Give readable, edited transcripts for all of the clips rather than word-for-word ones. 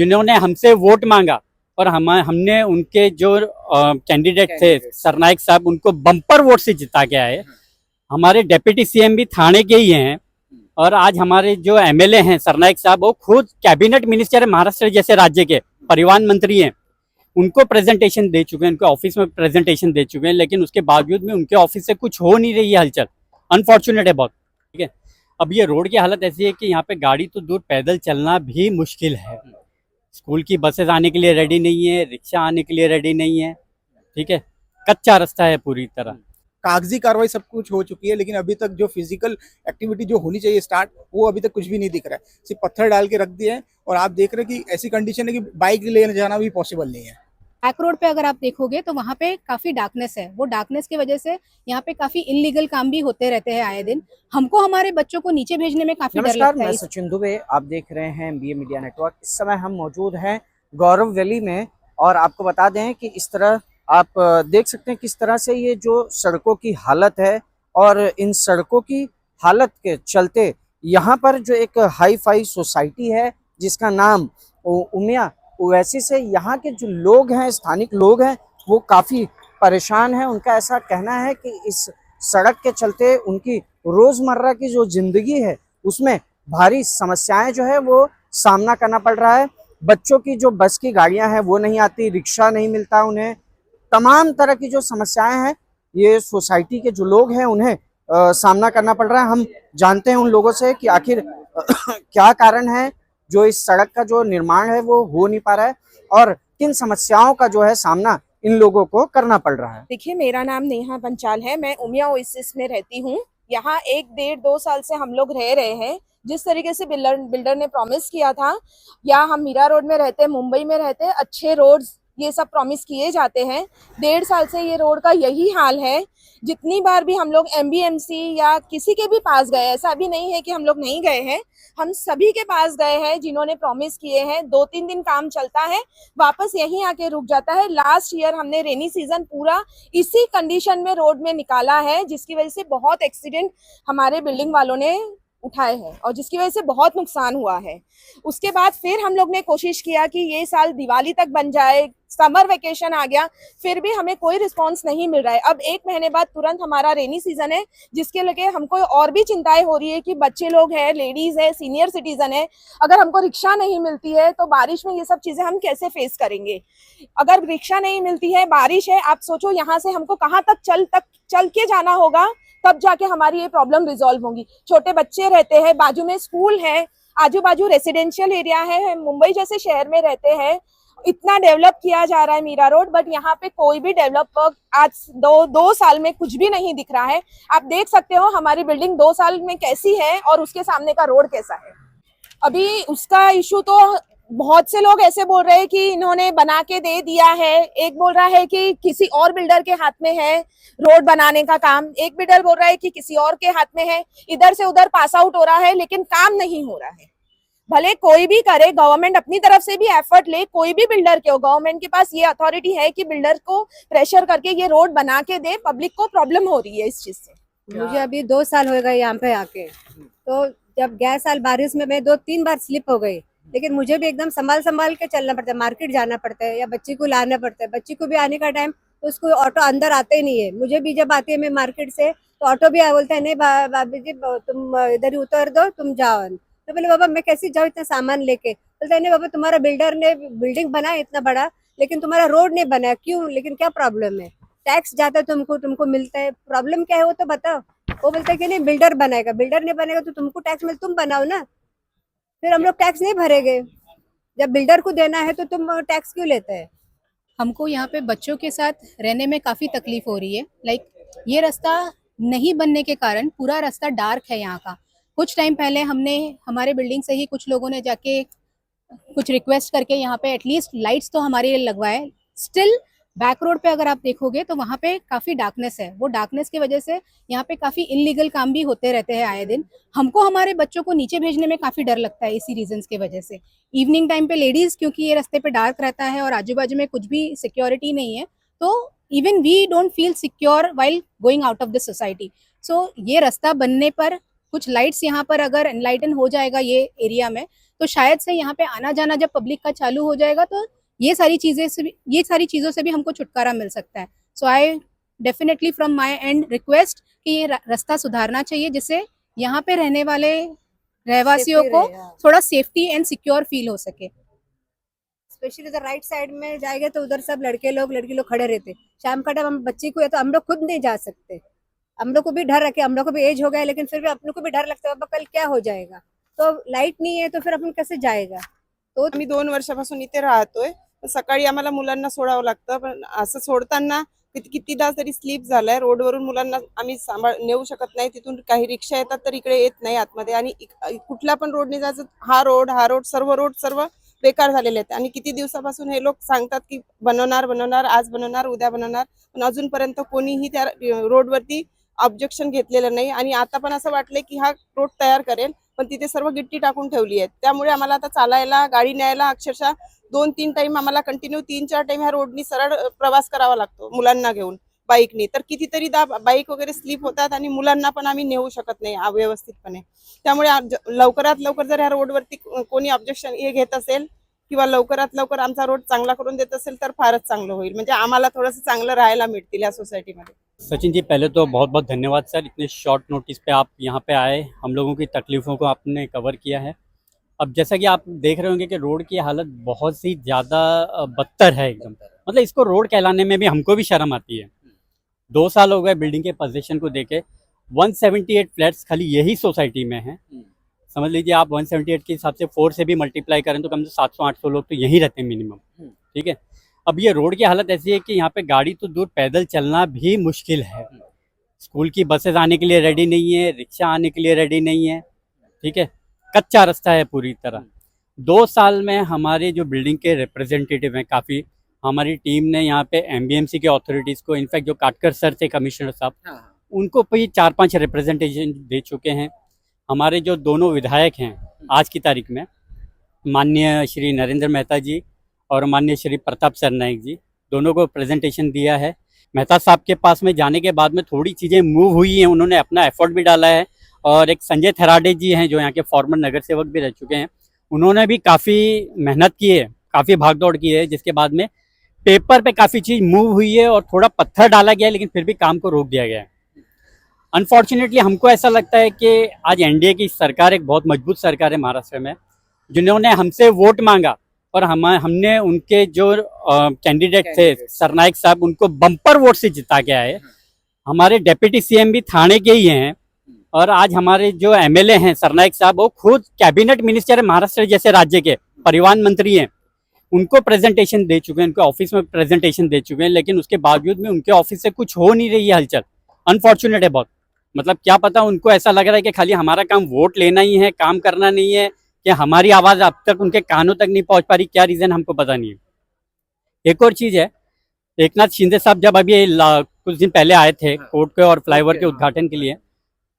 जिन्होंने हमसे वोट मांगा और हमने उनके जो कैंडिडेट थे सरनाइक साहब, उनको बम्पर वोट से जिता के आए। हमारे डिप्टी सीएम भी थाने के ही हैं और आज हमारे जो एमएलए हैं सरनाइक साहब, वो खुद कैबिनेट मिनिस्टर है महाराष्ट्र जैसे राज्य के, परिवहन मंत्री हैं। उनको प्रेजेंटेशन दे चुके हैं, उनके ऑफिस में प्रेजेंटेशन दे चुके हैं, लेकिन उसके बावजूद में उनके ऑफिस से कुछ हो नहीं रही है हलचल। अनफॉर्चुनेट है बहुत। ठीक है, अब ये रोड की हालत ऐसी है कि यहाँ पे गाड़ी तो दूर, पैदल चलना भी मुश्किल है। स्कूल की बसेस आने के लिए रेडी नहीं है, रिक्शा आने के लिए रेडी नहीं है। ठीक है, कच्चा रास्ता है पूरी तरह। कागजी कार्रवाई सब कुछ हो चुकी है, लेकिन अभी तक जो फिजिकल एक्टिविटी जो होनी चाहिए स्टार्ट, वो अभी तक कुछ भी नहीं दिख रहा है। सिर्फ पत्थर डाल के रख दिए हैं और आप देख रहे हैं कि ऐसी कंडीशन है कि बाइक लेने जाना भी पॉसिबल नहीं है। बैक रोड पे अगर आप देखोगे तो वहाँ पे काफी डार्कनेस है। वो डार्कनेस की वजह से यहाँ पे काफी इलीगल काम भी होते रहते हैं आए दिन। हमको हमारे बच्चों को नीचे भेजने में काफी डर नमस्कार, लगता है। मैं सचिन दुबे, आप देख रहे हैं एमबीए मीडिया नेटवर्क। इस समय हम मौजूद हैं गौरव वैली में और आपको बता दें कि इस तरह आप देख सकते हैं किस तरह से ये जो सड़कों की हालत है, और इन सड़कों की हालत के चलते यहाँ पर जो एक हाई फाई सोसाइटी है जिसका नाम उमिया ओएसिस से, यहाँ के जो लोग हैं, स्थानिक लोग हैं, वो काफ़ी परेशान हैं। उनका ऐसा कहना है कि इस सड़क के चलते उनकी रोज़मर्रा की जो ज़िंदगी है उसमें भारी समस्याएं जो है वो सामना करना पड़ रहा है। बच्चों की जो बस की गाड़ियां हैं वो नहीं आती, रिक्शा नहीं मिलता उन्हें, तमाम तरह की जो समस्याएं हैं ये सोसाइटी के जो लोग हैं उन्हें सामना करना पड़ रहा है। हम जानते हैं उन लोगों से कि आखिर क्या कारण है जो इस सड़क का जो निर्माण है वो हो नहीं पा रहा है और किन समस्याओं का जो है सामना इन लोगों को करना पड़ रहा है। देखिए, मेरा नाम नेहा पंचाल है, मैं उमिया ओएसिस में रहती हूँ। यहाँ 1-1.5-2 साल से हम लोग रह रहे हैं। जिस तरीके से बिल्डर ने प्रॉमिस किया था, या हम मीरा रोड में रहते, मुंबई में रहते, अच्छे रोड्स ये सब प्रॉमिस किए जाते हैं। 1.5 साल से ये रोड का यही हाल है। जितनी बार भी हम लोग एमबीएमसी या किसी के भी पास गए, ऐसा भी नहीं है कि हम लोग नहीं गए हैं, हम सभी के पास गए हैं जिन्होंने प्रॉमिस किए हैं। 2-3 दिन काम चलता है, वापस यहीं आके रुक जाता है। लास्ट ईयर हमने रेनी सीजन पूरा इसी कंडीशन में रोड में निकाला है, जिसकी वजह से बहुत एक्सीडेंट हमारे बिल्डिंग वालों ने उठाए हैं और जिसकी वजह से बहुत नुकसान हुआ है। उसके बाद फिर हम लोग ने कोशिश किया कि ये साल दिवाली तक बन जाए, समर वेकेशन आ गया, फिर भी हमें कोई रिस्पांस नहीं मिल रहा है। अब 1 महीने बाद तुरंत हमारा रेनी सीजन है, जिसके लगे हमको और भी चिंताएं हो रही है कि बच्चे लोग हैं, लेडीज है, सीनियर सिटीजन है। अगर हमको रिक्शा नहीं मिलती है तो बारिश में ये सब चीजें हम कैसे फेस करेंगे। अगर रिक्शा नहीं मिलती है, बारिश है, आप सोचो यहाँ से हमको कहाँ तक चल के जाना होगा, तब जाके हमारी ये प्रॉब्लम रिजॉल्व होंगी। छोटे बच्चे रहते हैं, बाजू में स्कूल है, आजू बाजू रेसिडेंशियल एरिया है, मुंबई जैसे शहर में रहते हैं। इतना डेवलप किया जा रहा है मीरा रोड, बट यहाँ पे कोई भी डेवलप वर्क आज 2 साल में कुछ भी नहीं दिख रहा है। आप देख सकते हो हमारी बिल्डिंग 2 साल में कैसी है और उसके सामने का रोड कैसा है। अभी उसका इशू तो बहुत से लोग ऐसे बोल रहे हैं कि इन्होंने बना के दे दिया है, एक बोल रहा है कि किसी और बिल्डर के हाथ में है रोड बनाने का काम, एक बिल्डर बोल रहा है कि किसी और के हाथ में है। इधर से उधर पास आउट हो रहा है, लेकिन काम नहीं हो रहा है। भले कोई भी करे, गवर्नमेंट अपनी तरफ से भी एफर्ट ले, कोई भी बिल्डर के हो, गवर्नमेंट के पास ये अथॉरिटी है कि बिल्डर को प्रेशर करके ये रोड बना के दे। पब्लिक को प्रॉब्लम हो रही है इस चीज से। मुझे अभी 2 साल हो गए यहाँ पे आके, तो जब गए साल बारिश में मैं 2-3 बार स्लिप हो गई, लेकिन मुझे भी एकदम संभाल के चलना पड़ता है। मार्केट जाना पड़ता है या बच्ची को लाना पड़ता है। बच्ची को भी आने का टाइम तो उसको ऑटो अंदर आते ही नहीं है। मुझे भी जब आती है मैं मार्केट से तो ऑटो भी बोलता है नहीं भाभी जी तुम इधर ही उतर दो, तुम जाओ। तो बोले बाबा मैं कैसे जाऊँ इतना सामान लेके। बोलता है नहीं बाबा तुम्हारा बिल्डर ने बिल्डिंग बनाया इतना बड़ा, लेकिन तुम्हारा रोड नहीं बनाया, क्यों, लेकिन क्या प्रॉब्लम है, टैक्स जाता है तुमको मिलता है, प्रॉब्लम क्या है वो तो बताओ। वो बोलता है कि नहीं बिल्डर बनाएगा, बिल्डर नहीं बनेगा तो तुमको टैक्स मिल, तुम बनाओ ना। फिर हम लोग टैक्स नहीं भरेंगे, जब बिल्डर को देना है तो तुम टैक्स क्यों लेते हैं। हमको यहाँ पे बच्चों के साथ रहने में काफी तकलीफ हो रही है। लाइक ये रास्ता नहीं बनने के कारण पूरा रास्ता डार्क है यहाँ का। कुछ टाइम पहले हमने हमारे बिल्डिंग से ही कुछ लोगों ने जाके कुछ रिक्वेस्ट करके यहाँ पे एटलीस्ट लाइट्स तो हमारे लिए लगवाए। स्टिल बैक रोड पे अगर आप देखोगे तो वहाँ पे काफी डार्कनेस है। वो डार्कनेस की वजह से यहाँ पे काफी इलीगल काम भी होते रहते हैं आए दिन। हमको हमारे बच्चों को नीचे भेजने में काफी डर लगता है इसी रीजंस की वजह से। इवनिंग टाइम पे लेडीज, क्योंकि ये रास्ते पे डार्क रहता है और आजू बाजू में कुछ भी सिक्योरिटी नहीं है, तो even we don't feel secure while going out of the society. So ये रास्ता बनने पर कुछ लाइट्स यहाँ पर अगर एनलाइटन हो जाएगा ये एरिया में, तो शायद से यहाँ पे आना जाना जब पब्लिक का चालू हो जाएगा तो ये सारी चीज़ों से भी हमको छुटकारा मिल सकता है। So I definitely from my end request कि ये रास्ता सुधारना चाहिए, जिससे यहाँ पे रहने वाले रहवासियों को थोड़ा सेफ्टी एंड सिक्योर फील हो सके। स्पेशली उधर राइट साइड में जाएंगे तो उधर सब लड़की लोग खड़े रहते। शाम का टाइम हम बच्ची को, या तो हम लोग खुद नहीं जा सकते, हम लोग को भी डर रखे, हम लोग को भी एज हो गया, लेकिन फिर भी अपने को भी डर लगता है बाबा कल क्या हो जाएगा, तो लाईट नाही आहे तो फिर आपण कसे जाएगा। तो आम्ही 2 वर्षापासून इथे राहतोय, सकाळी आम्हाला मुलांना सोडावं लागतं, पण असं सोडताना कितीदा तरी स्लिप झालाय रोडवरून, मुलांना आम्ही नेऊ शकत नाही, तिथून काही रिक्षा येतात तर इकडे येत नाही आतमध्ये, आणि कुठला पण रोडने जायचं, हा रोड सर्व बेकार झालेले आहेत, आणि किती दिवसापासून हे लोक सांगतात की बनवणार, आज बनवणार, उद्या बनवणार, पण अजूनपर्यंत कोणीही त्या रोडवरती ऑब्जेक्शन घेतलेलं नाही, आणि आता पण असं वाटलंय की हा रोड तयार करेल, पण तिथे सर्व गिट्टी टाकून ठेवली आहे, त्यामुळे आम्हाला आता चालायला, गाडी न्यायला अक्षरशः 2-3 टाइम आम्हाला कंटिन्यू 3-4 टाइम ह्या रोडनी सरळ प्रवास करावा लागतो मुलांना घेऊन बाईकनी, तर कितीतरीदा बाईक वगैरे स्लिप होतात आणि मुलांना पण आम्ही नेऊ शकत नाही व्यवस्थितपणे, त्यामुळे लवकरात लवकर जर ह्या रोडवरती कोणी ऑब्जेक्शन हे घेत असेल किंवा लवकरात लवकर आमचा रोड चांगला करून देत असेल तर फारच चांगलं होईल, म्हणजे आम्हाला थोडंसं चांगलं राहायला मिळतील या सोसायटीमध्ये। सचिन जी, पहले तो बहुत बहुत धन्यवाद सर, इतने शॉर्ट नोटिस पे आप यहाँ पे आए, हम लोगों की तकलीफ़ों को आपने कवर किया है। अब जैसा कि आप देख रहे होंगे कि रोड की हालत बहुत ही ज़्यादा बदतर है एकदम, मतलब इसको रोड कहलाने में भी हमको भी शर्म आती है। 2 साल हो गए बिल्डिंग के पोजीशन को देखे, 178 फ्लैट्स खाली यही सोसाइटी में हैं। समझ लीजिए आप 178 के हिसाब से 4 से भी मल्टीप्लाई करें तो कम से 700-800 लोग तो यहीं रहते हैं मिनिमम, ठीक है। अब ये रोड की हालत ऐसी है कि यहाँ पे गाड़ी तो दूर, पैदल चलना भी मुश्किल है। स्कूल की बसेस आने के लिए रेडी नहीं है, रिक्शा आने के लिए रेडी नहीं है, ठीक है, कच्चा रास्ता है पूरी तरह। 2 साल में हमारे जो बिल्डिंग के रिप्रेजेंटेटिव हैं, काफ़ी हमारी टीम ने यहाँ पे एमबीएमसी के अथॉरिटीज़ को, इनफैक्ट जो काटकर सर थे कमिश्नर साहब, उनको भी 4-5 रिप्रेजेंटेशन दे चुके हैं। हमारे जो दोनों विधायक हैं आज की तारीख में, माननीय श्री नरेंद्र मेहता जी और माननीय श्री प्रताप सरनाइक जी, दोनों को प्रेजेंटेशन दिया है। मेहता साहब के पास में जाने के बाद में थोड़ी चीज़ें मूव हुई हैं, उन्होंने अपना एफर्ट भी डाला है, और एक संजय थराडे जी हैं जो यहाँ के फॉर्मर नगर सेवक भी रह चुके हैं, उन्होंने भी काफ़ी मेहनत की है, काफ़ी भागदौड़ की है, जिसके बाद में पेपर पे काफ़ी चीज़ मूव हुई है और थोड़ा पत्थर डाला गया है, लेकिन फिर भी काम को रोक दिया गया है। अनफॉर्चुनेटली हमको ऐसा लगता है कि आज एनडीए की सरकार एक बहुत मजबूत सरकार है महाराष्ट्र में, जिन्होंने हमसे वोट मांगा और हमने उनके जो कैंडिडेट थे सरनाइक साहब, उनको बम्पर वोट से जिता के आए। हमारे डेप्यूटी सीएम भी थाने के ही हैं, और आज हमारे जो एमएलए हैं सरनाइक साहब, वो खुद कैबिनेट मिनिस्टर है महाराष्ट्र जैसे राज्य के, परिवहन मंत्री हैं, उनको प्रेजेंटेशन दे चुके हैं, उनके ऑफिस में प्रेजेंटेशन दे चुके हैं, लेकिन उसके बावजूद में उनके ऑफिस से कुछ हो नहीं रही है हलचल। अनफॉर्चुनेट है बहुत, मतलब क्या पता उनको ऐसा लग रहा है कि खाली हमारा काम वोट लेना ही है, काम करना नहीं है, कि हमारी आवाज़ अब तक उनके कानों तक नहीं पहुंच पा रही, क्या रीज़न हमको पता नहीं है। एक और चीज़ है, एकनाथ शिंदे साहब जब अभी कुछ दिन पहले आए थे कोर्ट के और फ्लाईओवर के उद्घाटन के लिए,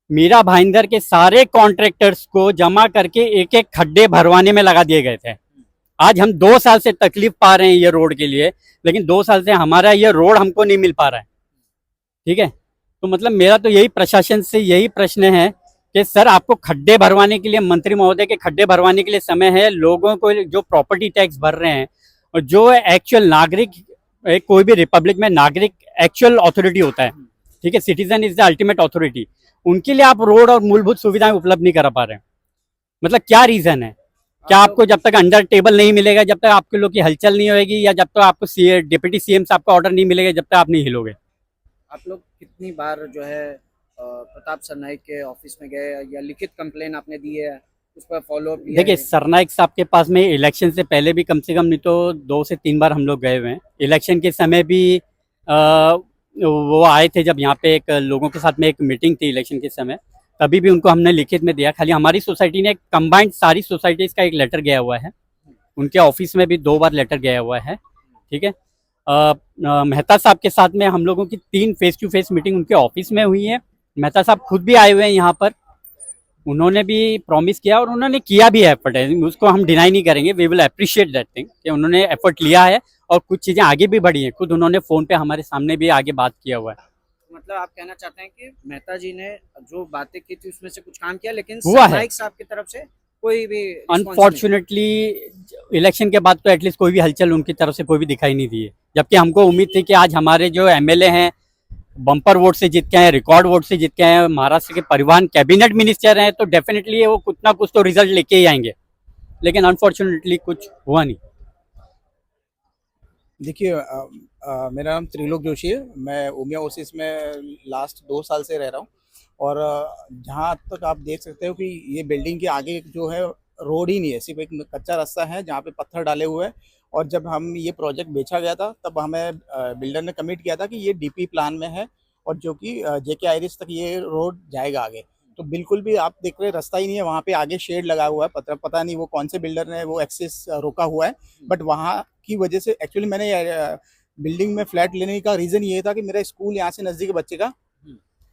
मीरा भाईंदर के सारे कॉन्ट्रैक्टर्स को जमा करके एक खड्डे भरवाने में लगा दिए गए थे। आज हम 2 साल से तकलीफ पा रहे हैं ये रोड के लिए, लेकिन 2 साल से हमारा ये रोड हमको नहीं मिल पा रहा है, ठीक है। तो मतलब मेरा तो यही प्रशासन से यही प्रश्न है कि सर, आपको खड्डे भरवाने के लिए, मंत्री महोदय के खड्डे भरवाने के लिए समय है, लोगों को जो प्रॉपर्टी टैक्स भर रहे हैं, और जो एक्चुअल नागरिक, कोई भी रिपब्लिक में नागरिक एक्चुअल अथॉरिटी होता है, ठीक है, citizen is the ultimate authority, उनके लिए आप रोड और मूलभूत सुविधाएं उपलब्ध नहीं करा पा रहे हैं। मतलब क्या रीजन है? क्या आपको जब तक अंडर टेबल नहीं मिलेगा, जब तक आपके लोग की हलचल नहीं होगी, या जब तक आपको डिप्टी सीएम से आपका ऑर्डर नहीं मिलेगा, जब तक आप नहीं हिलोगे? आप लोग कितनी बार जो है प्रताप सरनाइक के ऑफिस में गए, या लिखित कंप्लेन आपने दी है, उस पर फॉलो अप? देखिए, सरनाइक साहब के पास में इलेक्शन से पहले भी कम से कम नहीं तो 2 से 3 बार हम लोग गए हुए हैं। इलेक्शन के समय भी वो आए थे, जब यहाँ पे एक लोगों के साथ में एक मीटिंग थी इलेक्शन के समय, तभी भी उनको हमने लिखित में दिया। खाली हमारी सोसाइटी ने कंबाइंड सारी सोसाइटीज़ का एक लेटर गया हुआ है, उनके ऑफिस में भी 2 बार लेटर गया हुआ है, ठीक है। मेहता साहब के साथ में हम लोगों की 3 फेस टू फेस मीटिंग उनके ऑफिस में हुई है। मेहता साहब खुद भी आए हुए हैं यहाँ पर, उन्होंने भी प्रॉमिस किया और उन्होंने किया भी एफर्ट है, उसको हम डिनाई नहीं करेंगे। We will appreciate that thing कि उन्होंने एफर्ट लिया है और कुछ चीज़ें आगे भी बढ़ी हैं। खुद उन्होंने फ़ोन पे हमारे सामने भी आगे बात किया हुआ है। मतलब आप कहना चाहते हैं कि मेहता जी ने जो बातें की थी उसमें से कुछ काम किया, लेकिन हुआ है। सरनाइक साहब की तरफ से कोई भी response नहीं। अनफॉर्चुनेटली इलेक्शन के बाद तो एटलीस्ट कोई भी हलचल उनकी तरफ से कोई भी दिखाई नहीं दी है, जबकि हमको उम्मीद थी कि आज हमारे जो एमएलए हैं बम्पर वोट से जीत के हैं, रिकॉर्ड वोट से जीत के हैं, महाराष्ट्र के परिवहन कैबिनेट मिनिस्टर हैं, तो डेफिनेटली वो कुछ ना कुछ तो रिजल्ट लेके ही आएंगे, लेकिन अनफॉर्चुनेटली कुछ हुआ नहीं। देखिए मेरा नाम त्रिलोक जोशी है। मैं उमिया ओसिस में लास्ट 2 साल से रह रहा हूँ और जहाँ तक आप देख सकते हो कि ये बिल्डिंग के आगे जो है रोड ही नहीं है, सिर्फ एक कच्चा रास्ता है जहाँ पे पत्थर डाले हुए हैं। और जब हम ये प्रोजेक्ट बेचा गया था तब हमें बिल्डर ने कमिट किया था कि ये डीपी प्लान में है और जो कि जेके आइरिस तक ये रोड जाएगा आगे। तो बिल्कुल भी आप देख रहे हैं रास्ता ही नहीं है, वहाँ पे आगे शेड लगा हुआ है, पता नहीं वो कौन से बिल्डर ने वो एक्सेस रोका हुआ है। बट वहाँ की वजह से एक्चुअली मैंने बिल्डिंग में फ्लैट लेने का रीज़न ये था कि मेरा स्कूल यहाँ से नज़दीक है बच्चे का,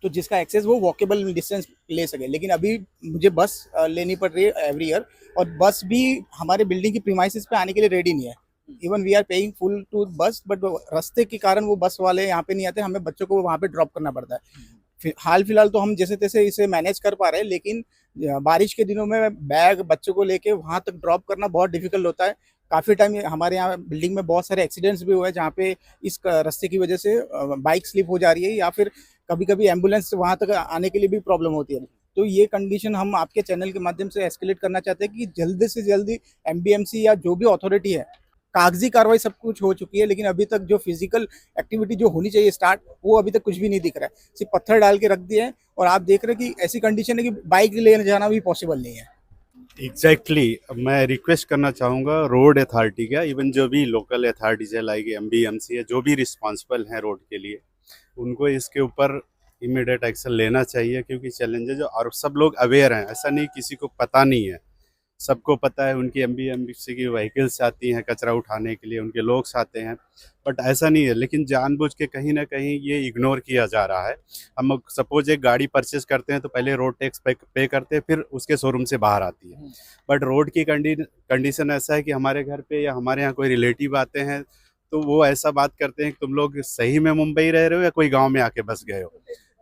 तो जिसका एक्सेस वो वॉकेबल डिस्टेंस ले सके। लेकिन अभी मुझे बस लेनी पड़ रही है एवरी ईयर, और बस भी हमारे बिल्डिंग की प्रीमाइसेस पे आने के लिए रेडी नहीं है। Even we are paying full to bus, but रास्ते के कारण वो बस वाले यहाँ पे नहीं आते, हमें बच्चों को वहाँ पे ड्रॉप करना पड़ता है। हाल फिलहाल तो हम जैसे तैसे इसे मैनेज कर पा रहे हैं, लेकिन बारिश के दिनों में बैग बच्चों को लेके वहाँ तक ड्रॉप करना बहुत डिफिकल्ट होता है। काफ़ी टाइम हमारे यहाँ बिल्डिंग में बहुत सारे एक्सीडेंट्स भी हुए हैं जहाँ पे इस रास्ते की वजह से बाइक स्लिप हो जा रही है, या फिर कभी कभी एम्बुलेंस वहाँ तक आने के लिए भी प्रॉब्लम होती है। तो ये कंडीशन हम आपके चैनल के माध्यम से एस्केलेट करना चाहते हैं कि जल्दी से जल्दी एमबीएमसी या जो भी अथॉरिटी है, कागजी कार्रवाई सब कुछ हो चुकी है, लेकिन अभी तक जो फिजिकल एक्टिविटी जो होनी चाहिए स्टार्ट, वो अभी तक कुछ भी नहीं दिख रहा है। सिर्फ पत्थर डाल के रख दिए हैं और आप देख रहे हैं कि ऐसी कंडीशन है कि बाइक लेने जाना भी पॉसिबल नहीं है। एग्जैक्टली मैं रिक्वेस्ट करना चाहूँगा रोड अथॉरिटी का, इवन जो भी लोकल अथॉरिटीज है लाइक एमबीएमसी है, जो भी रिस्पॉन्सिबल हैं रोड के लिए, उनको इसके ऊपर इमीडिएट एक्शन लेना चाहिए, क्योंकि चैलेंजेज और सब लोग अवेयर हैं। ऐसा नहीं किसी को पता नहीं है, सबको पता है। उनकी एमबीएमसी की व्हीकल्स आती हैं कचरा उठाने के लिए, उनके लोग आते हैं, बट ऐसा नहीं है। लेकिन जानबूझ के कहीं ना कहीं ये इग्नोर किया जा रहा है। हम सपोज एक गाड़ी परचेस करते हैं तो पहले रोड टैक्स पे करते हैं, फिर उसके शोरूम से बाहर आती है। बट रोड की कंडीशन ऐसा है कि हमारे घर पे या हमारे यहाँ कोई रिलेटिव आते हैं तो वो ऐसा बात करते हैं कि तुम लोग सही में मुंबई रह रहे हो या कोई गाँव में आके बस गए हो।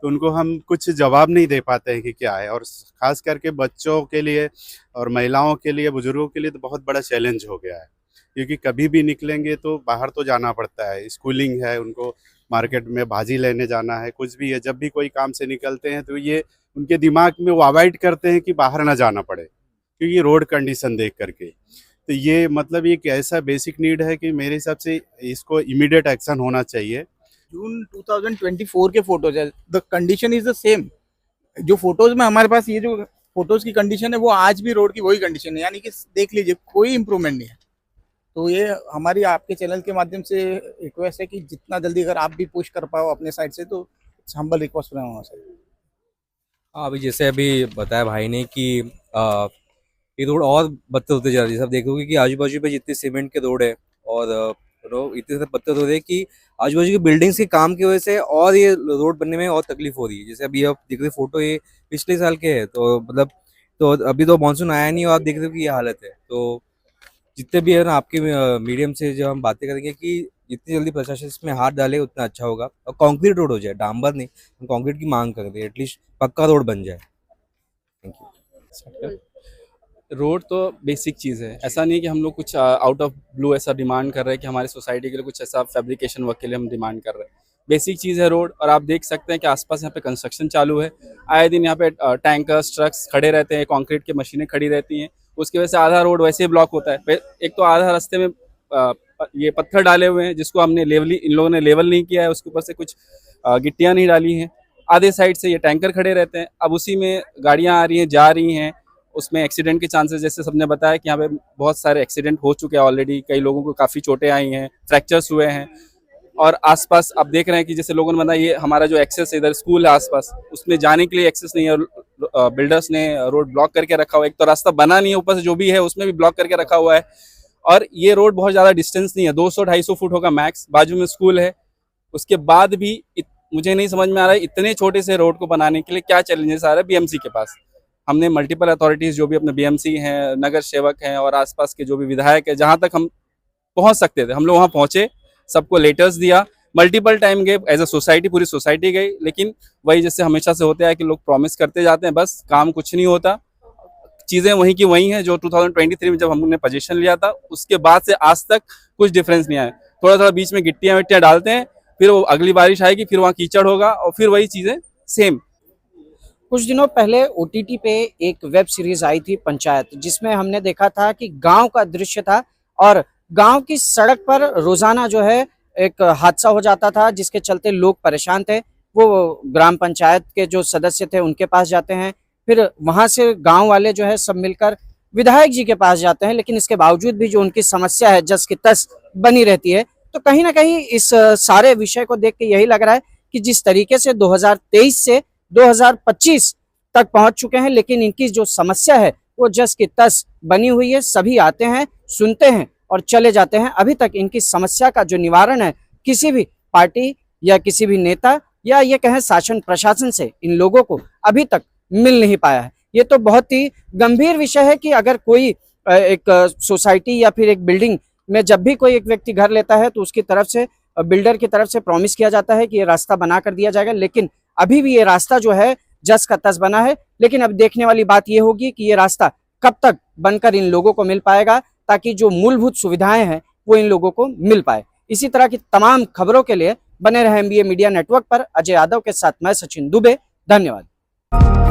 तो उनको हम कुछ जवाब नहीं दे पाते हैं कि क्या है। और ख़ास करके बच्चों के लिए और महिलाओं के लिए, बुजुर्गों के लिए तो बहुत बड़ा चैलेंज हो गया है, क्योंकि कभी भी निकलेंगे तो बाहर तो जाना पड़ता है। स्कूलिंग है, उनको मार्केट में भाजी लेने जाना है, कुछ भी है। जब भी कोई काम से निकलते हैं तो ये उनके दिमाग में वो अवॉइड करते हैं कि बाहर ना जाना पड़े, क्योंकि रोड कंडीशन देख करके। तो ये मतलब एक ऐसा बेसिक नीड है कि मेरे हिसाब से इसको इमीडिएट एक्शन होना चाहिए। जून 2024 के फोटोज है, the condition is the same. जो फोटोज में हमारे पास ये जो फोटोज की कंडीशन है वो आज भी रोड की वही कंडीशन है, यानी कि देख लीजिए कोई इम्प्रूवमेंट नहीं है। तो ये हमारी आपके चैनल के माध्यम से रिक्वेस्ट है कि जितना जल्दी अगर आप भी पुश कर पाओ अपने साइड से तो हम्बल रिक्वेस्ट बनाना चाहिए। हाँ, अभी जैसे अभी बताया भाई ने कि ये रोड और बदतर होते जा रही है। सब देखोगे कि आजू बाजू पे जितने सीमेंट के रोड है और इतने सारे पत्थर हो रहे हैं कि आजू बाजू की बिल्डिंग्स के काम की वजह से और ये रोड बनने में और तकलीफ हो रही है। जैसे अभी आप देख रहे फोटो, ये पिछले साल के है, तो मतलब तो अभी तो मानसून आया नहीं और आप देख रहे हो कि ये हालत है। तो जितने भी है ना आपके मीडियम से जो हम बातें करेंगे कि जितनी जल्दी प्रशासन इसमें हाथ डाले उतना अच्छा होगा और कंक्रीट रोड हो जाए, डांबर नहीं, हम कंक्रीट की मांग करते हैं, एटलीस्ट पक्का रोड बन जाए। Thank you. रोड तो बेसिक चीज़ है, ऐसा नहीं कि हम लोग कुछ आउट ऑफ ब्लू ऐसा डिमांड कर रहे हैं कि हमारी सोसाइटी के लिए कुछ ऐसा फैब्रिकेशन वर्क के लिए हम डिमांड कर रहे हैं। बेसिक चीज़ है रोड। और आप देख सकते हैं कि आसपास यहाँ पे कंस्ट्रक्शन चालू है, आए दिन यहाँ पे टैंकर्स, ट्रक्स खड़े रहते हैं, कंक्रीट की मशीनें खड़ी रहती हैं, उसकी वजह से आधा रोड वैसे ही ब्लॉक होता है। एक तो आधा रास्ते में ये पत्थर डाले हुए हैं जिसको हमने इन लोगों ने लेवल नहीं किया है, उसके ऊपर से कुछ गिट्टियाँ नहीं डाली हैं। आधे साइड से ये टैंकर खड़े रहते हैं, अब उसी में गाड़ियाँ आ रही हैं, जा रही हैं, उसमें एक्सीडेंट के चांसेस, जैसे सबने बताया कि यहाँ पे बहुत सारे एक्सीडेंट हो चुके हैं ऑलरेडी, कई लोगों को काफ़ी चोटें आई हैं, फ्रैक्चर्स हुए हैं। और आसपास आप देख रहे हैं कि जैसे लोगों ने बताया, ये हमारा जो एक्सेस है, इधर स्कूल है आसपास, उसमें जाने के लिए एक्सेस नहीं है, बिल्डर्स ने रोड ब्लॉक करके रखा हुआ है। एक तो रास्ता बना नहीं है, ऊपर से जो भी है उसमें भी ब्लॉक करके रखा हुआ है। और ये रोड बहुत ज़्यादा डिस्टेंस नहीं है, 200-250 फुट होगा मैक्स, बाजू में स्कूल है। उसके बाद भी मुझे नहीं समझ में आ रहा है इतने छोटे से रोड को बनाने के लिए क्या चैलेंजेस आ रहा है बीएमसी के पास। हमने मल्टीपल अथॉरिटीज़ जो भी अपने बीएमसी हैं, नगर सेवक हैं और आसपास के जो भी विधायक है, जहाँ तक हम पहुँच सकते थे हम लोग वहाँ पहुँचे, सबको लेटर्स दिया, मल्टीपल टाइम गए एज अ सोसाइटी, पूरी सोसाइटी गई, लेकिन वही जैसे हमेशा से होता है कि लोग प्रॉमिस करते जाते हैं, बस काम कुछ नहीं होता। चीज़ें वहीं की वहीं हैं जो 2023 में जब हमने पोजीशन लिया था, उसके बाद से आज तक कुछ डिफरेंस नहीं आया। थोड़ा थोड़ा बीच में गिट्टियाँ विट्टियाँ डालते हैं, फिर वो अगली बारिश आएगी, फिर वहाँ कीचड़ होगा और फिर वही चीज़ें सेम। कुछ दिनों पहले ओटीटी पे एक वेब सीरीज आई थी पंचायत, जिसमें हमने देखा था कि गांव का दृश्य था और गांव की सड़क पर रोजाना जो है एक हादसा हो जाता था, जिसके चलते लोग परेशान थे। वो ग्राम पंचायत के जो सदस्य थे उनके पास जाते हैं, फिर वहां से गांव वाले जो है सब मिलकर विधायक जी के पास जाते हैं, लेकिन इसके बावजूद भी जो उनकी समस्या है जस की तस बनी रहती है। तो कहीं ना कहीं इस सारे विषय को देख के यही लग रहा है कि जिस तरीके से 2023 से 2025 तक पहुंच चुके हैं, लेकिन इनकी जो समस्या है वो जस की तस बनी हुई है। सभी आते हैं, सुनते हैं और चले जाते हैं। अभी तक इनकी समस्या का जो निवारण है किसी भी पार्टी या किसी भी नेता या ये कहें शासन प्रशासन से इन लोगों को अभी तक मिल नहीं पाया है। ये तो बहुत ही गंभीर विषय है कि अगर कोई एक सोसाइटी या फिर एक बिल्डिंग में जब भी कोई एक व्यक्ति घर लेता है तो उसकी तरफ से, बिल्डर की तरफ से प्रॉमिस किया जाता है कि ये रास्ता बना कर दिया जाएगा, लेकिन अभी भी ये रास्ता जो है जस का तस बना है। लेकिन अब देखने वाली बात ये होगी कि ये रास्ता कब तक बनकर इन लोगों को मिल पाएगा, ताकि जो मूलभूत सुविधाएं हैं वो इन लोगों को मिल पाए। इसी तरह की तमाम खबरों के लिए बने रहे एमबीए मीडिया नेटवर्क पर। अजय यादव के साथ मैं सचिन दुबे, धन्यवाद।